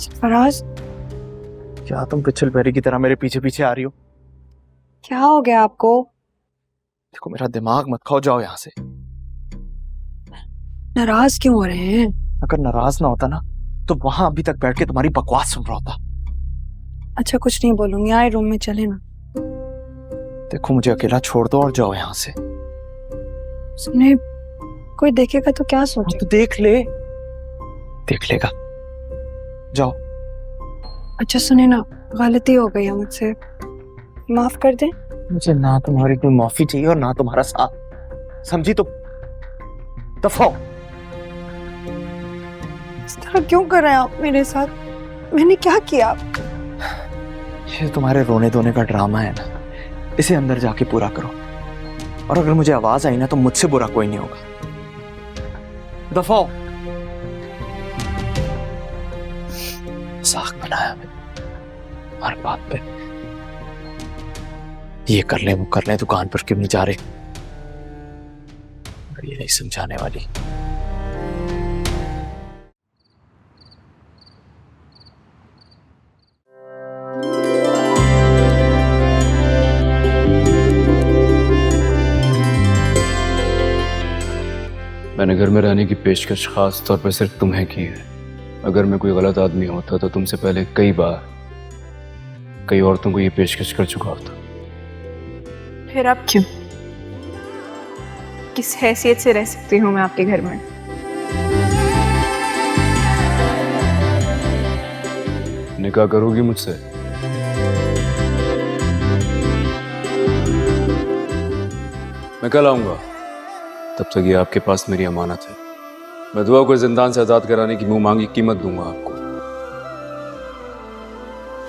फराज, क्या तुम पिछल पैरी की तरह मेरे पीछे पीछे आ रही हो? क्या हो गया आपको? देखो मेरा दिमाग मत खाओ, जाओ यहाँ से। नाराज क्यों हो रहे हैं? अगर नाराज ना होता ना तो वहां अभी तक बैठ के तुम्हारी बकवास सुन रहा होता। अच्छा कुछ नहीं बोलूंगी, आए रूम में चले ना। देखो मुझे अकेला छोड़ दो और जाओ यहाँ से। सुने, कोई देखेगा तो क्या सोचे? तो देख लेगा। जाओ। अच्छा सुने ना, गलती हो गई है मुझसे, माफ कर दे। मुझे ना तुम्हारी कोई माफी चाहिए और ना तुम्हारा साथ, समझी? तो दफा हो। इस तरह क्यों कर रहे हैं आप मेरे साथ? मैंने क्या किया? ये तुम्हारे रोने धोने का ड्रामा है ना, इसे अंदर जाके पूरा करो। और अगर मुझे आवाज आई ना तो मुझसे बुरा कोई नहीं होगा। दफा हो। मजाक बनाया मैंने हर बात पे। ये कर ले वो कर ले, दुकान पर क्यों नहीं जा रहे? ये नहीं समझाने वाली। मैंने घर में रहने की पेशकश खास तौर पर सिर्फ तुम्हें की है। अगर मैं कोई गलत आदमी होता तो तुमसे पहले कई बार कई औरतों को ये पेशकश कर चुका होता। फिर अब क्यों? किस हैसियत से रह सकती हूँ मैं आपके घर में? निकाह करोगी मुझसे? मैं कल आऊंगा, तब तक ये आपके पास मेरी अमानत है। मैं दुआ को जिंदान से आजाद कराने की मुंह मांगी कीमत दूंगा आपको।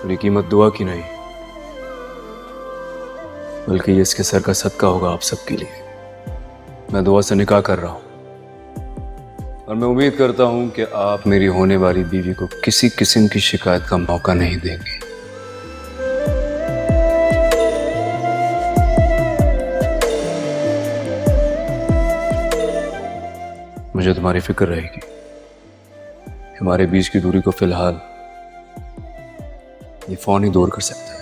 मेरी कीमत दुआ की नहीं, बल्कि ये इसके सर का सदका होगा आप सबके लिए। मैं दुआ से निकाह कर रहा हूं और मैं उम्मीद करता हूं कि आप मेरी होने वाली बीवी को किसी किस्म की शिकायत का मौका नहीं देंगे। मुझे तुम्हारी फिक्र रहेगी। हमारे बीच की दूरी को फिलहाल ये फोन ही दूर कर सकता है।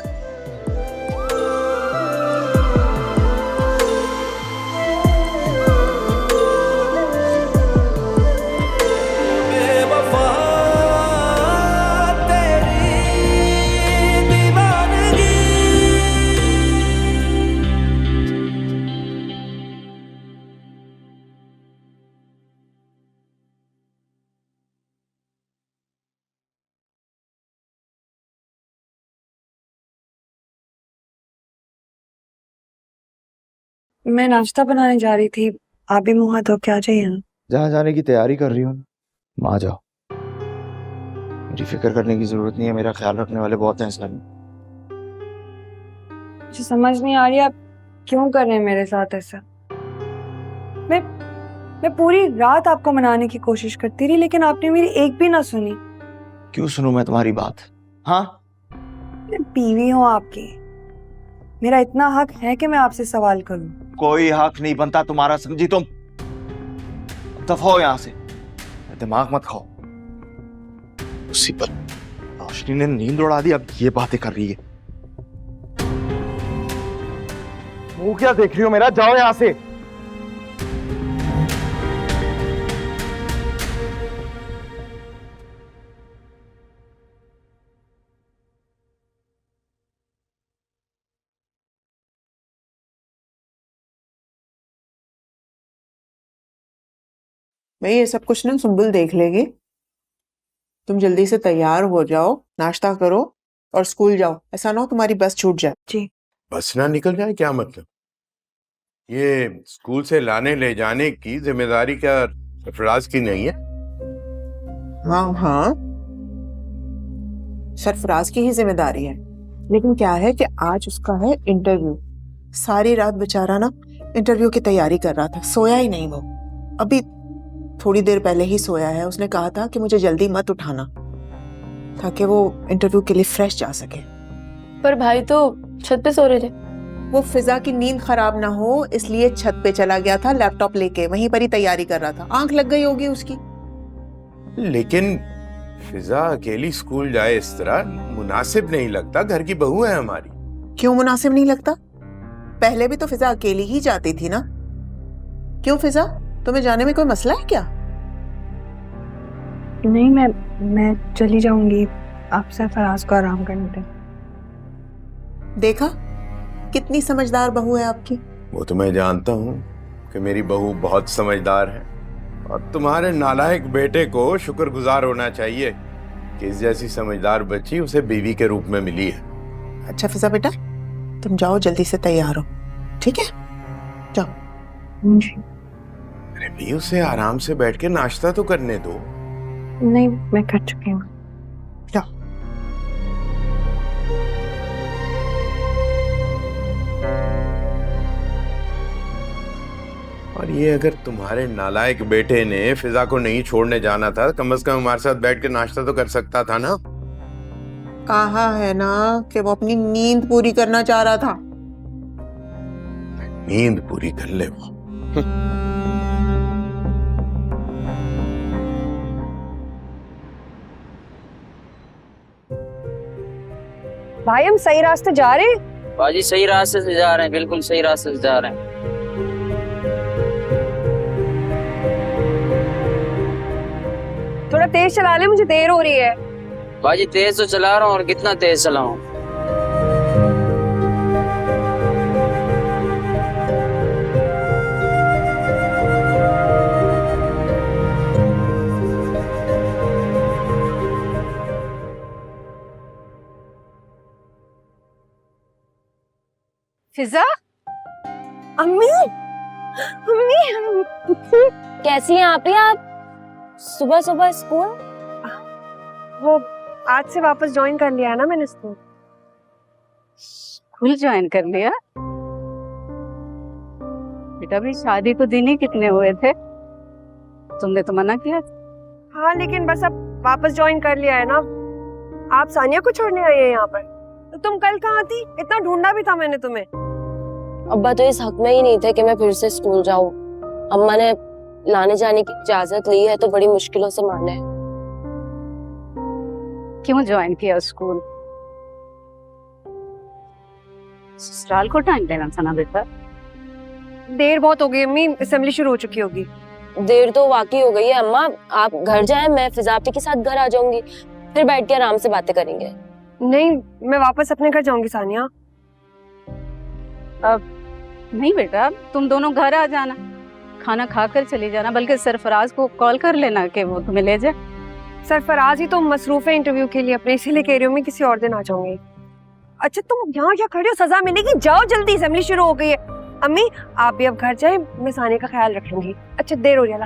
मैं नाश्ता बनाने जा रही थी, आप भी मुंह हाथ धो के आ जाइए ना। जहां जाने की तैयारी कर रही हूँ ना, आ जाओ। मेरी फिक्र करने की जरूरत नहीं है, मेरा ख्याल रखने वाले बहुत हैं इस घर में। मुझे समझ नहीं आ रही आप क्यों कर रहे हैं मेरे साथ ऐसा। मैं पूरी रात आपको मनाने की कोशिश करती रही, लेकिन आपने मेरी एक भी ना सुनी। क्यों सुनूं मैं तुम्हारी बात? हाँ, मैं बीवी हूँ आपकी, मेरा इतना हक है कि मैं आपसे सवाल करूं। कोई हक नहीं बनता तुम्हारा, समझी तुम? दफा हो यहाँ से, दिमाग मत खाओ। उसी पर रोशनी ने नींद उड़ा दी, अब ये बातें कर रही है। वो क्या देख रही हो मेरा? जाओ यहाँ से। मैं ये सब कुछ ना सुंबुल देख लेगी। तुम जल्दी से तैयार हो जाओ, नाश्ता करो और स्कूल जाओ। ऐसा ना हो तुम्हारी बस छूट जाए। जी। बस ना निकल जाए क्या मतलब? ये स्कूल से लाने ले जाने की जिम्मेदारी क्या सरफराज की नहीं है? हाँ हाँ, सरफराज की ही जिम्मेदारी है, लेकिन क्या है कि आज उसका है इंटरव्यू। सारी रात बेचारा ना इंटरव्यू की तैयारी कर रहा था, सोया ही नहीं वो। अभी थोड़ी देर पहले ही सोया है। उसने कहा था कि मुझे जल्दी मत उठाना ताकि वो इंटरव्यू के लिए फ्रेश जा सके। पर भाई तो छत पे सो रहे थे। वो फिजा की नींद खराब ना हो इसलिए छत पे चला गया था, लैपटॉप लेके वहीं पर ही तैयारी कर रहा था। आंख लग गई होगी उसकी। लेकिन फिजा अकेली स्कूल जाए इस तरह मुनासिब नहीं लगता। घर की बहू है हमारी। क्यों मुनासिब नहीं लगता? पहले भी तो फिजा अकेली ही जाती थी ना। क्यों फिजा, तुम्हें जाने में कोई मसला है क्या? नहीं, मैं चली जाऊंगी। आप सरफराज को आराम करने दें। देखा कितनी समझदार बहू है आपकी। वो तो मैं जानता हूँ कि मेरी बहू बहुत समझदार है, और तुम्हारे नालायक बेटे को शुक्रगुजार होना चाहिए कि इस जैसी समझदार बच्ची उसे बीवी के रूप में मिली है। अच्छा फिजा बेटा, तुम जाओ जल्दी से तैयार हो, ठीक है? जाओ। जी। अरे भी उसे आराम से बैठ के नाश्ता तो करने दो। नहीं, मैं कर चुकी हूँ। जाओ। और ये अगर तुम्हारे नालायक बेटे ने फिजा को नहीं छोड़ने जाना था, कम से कम हमारे साथ बैठ के नाश्ता तो कर सकता था ना। कहा है ना कि वो अपनी नींद पूरी करना चाह रहा था। नींद पूरी कर ले वो। भाई, हम सही रास्ते जा रहे हैं? बाजी सही रास्ते से जा रहे हैं, बिल्कुल सही रास्ते से जा रहे हैं। थोड़ा तेज चला ले, मुझे देर हो रही है। बाजी तेज तो चला रहा हूँ, और कितना तेज चलाऊं? फिजा, अम्मी, अम्मी, कैसी हैं आप ही? आप सुबह सुबह स्कूल? वो आज से वापस ज्वाइन कर लिया है ना मैंने स्कूल। स्कूल ज्वाइन कर लिया? बेटा भी शादी को दिन ही कितने हुए थे, तुमने तो मना किया। हाँ, लेकिन बस अब वापस ज्वाइन कर लिया है ना। आप सानिया को छोड़ने आई है यहाँ पर, तो तुम कल कहाँ थी? इतना ढूंढा भी था मैंने तुम्हें। अब्बा तो इस हक में ही नहीं थे कि मैं फिर से स्कूल जाऊं। अम्मा ने लाने जाने की इजाजत ली है तो बड़ी मुश्किलों से माने। क्यों ज्वाइन किया स्कूल? ससुराल को टाइम देना था ना बेटा। देर बहुत हो गई अम्मी, असेंबली शुरू हो चुकी होगी। देर तो वाकई हो गई है अम्मा। आप घर जाएं, मैं फिजा आपी के साथ घर आ जाऊंगी, फिर बैठ के आराम से बातें करेंगे। नहीं, मैं वापस अपने घर जाऊंगी सानिया। अब नहीं बेटा, तुम दोनों घर आ जाना, खाना खाकर चली जाना, बल्कि सरफराज को कॉल कर लेना कि वो तुम्हें ले जाए। सरफराज ही तो मसरूफ है इंटरव्यू के लिए अपने, इसीलिए कह रही हूँ मैं किसी और दिन आ जाऊंगी। अच्छा, तुम यहाँ क्या खड़ी हो? सजा मिलेगी, जाओ जल्दी, असेंबली शुरू हो गई है। अम्मी, आप भी अब घर जाएं, मैं सानिया का ख्याल रख लूंगी। अच्छा, देर हो रही है।